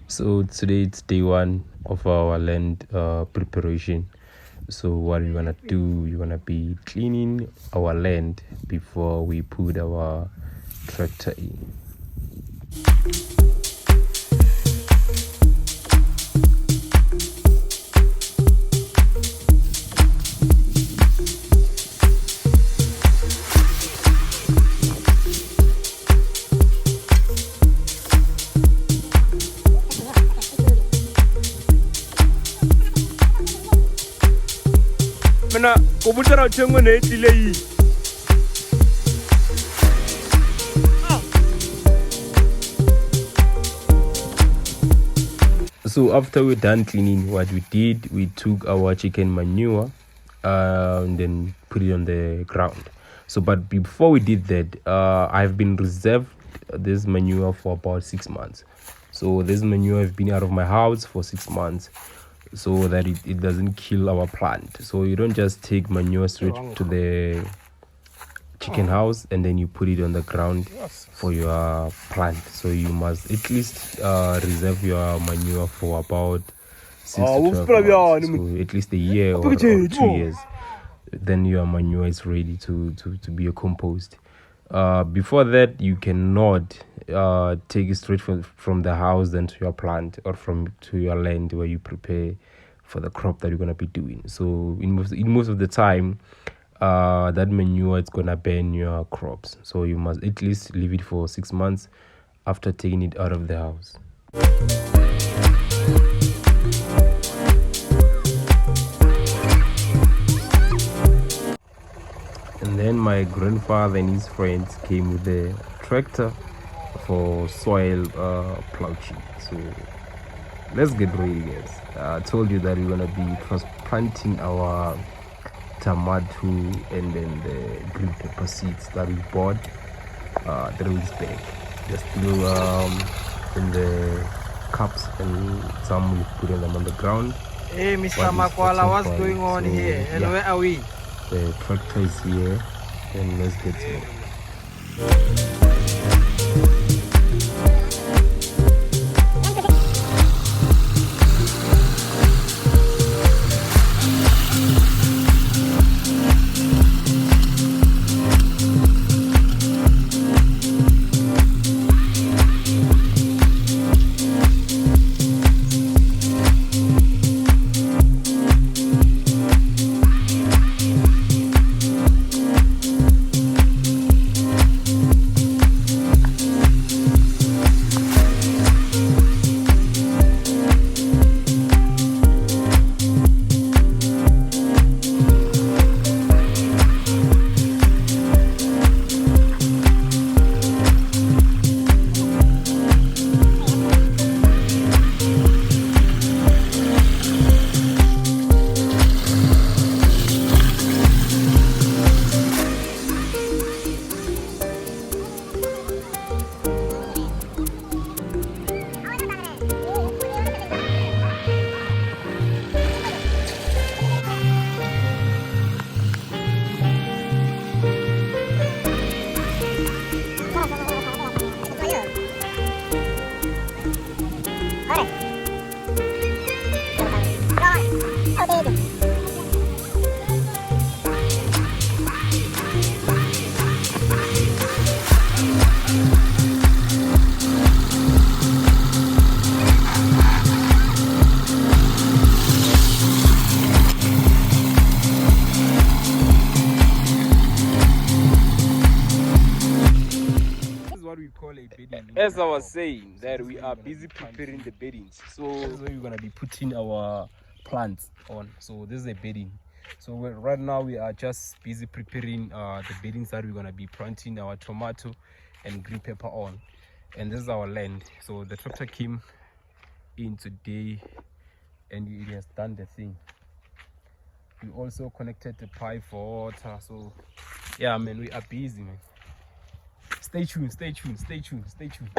So today it's day one of our land preparation. So what we're gonna do, we're gonna be cleaning our land before we put our tractor in. So after we're done cleaning, what we did, we took our chicken manure and then put it on the ground. So but before we did that, I've been reserved this manure for about 6 months. So this manure has been out of my house for 6 months so that it doesn't kill our plant. So you don't just take manure straight to the chicken house and then you put it on the ground for your plant. So you must at least reserve your manure for about 6 to 12 months. So at least a year or 2 years, then your manure is ready to be a compost. Before that, you cannot take it straight from the house then to your plant or to your land where you prepare for the crop that you're going to be doing. So in most of the time, that manure is gonna burn your crops, so you must at least leave it for 6 months after taking it out of the house. And then my grandfather and his friends came with the tractor for soil ploughing. So let's get ready, guys. I told you that we're gonna be transplanting our tomato and then the green pepper seeds that we bought 3 weeks back. They're still in the cups and some we put them on the ground. Hey Mr. Makwala, what's going on here and where are we? The tractor is here and let's get to it. As I was saying, that we are busy preparing the beddings. So this is where we're gonna be putting our plants on. So this is a bedding. So right now we are just busy preparing the beddings that we're gonna be planting our tomato and green pepper on. And this is our land. So the tractor came in today and it has done the thing. We also connected the pipe for water. So yeah, man, we are busy, man. Stay tuned, stay tuned, stay tuned, stay tuned.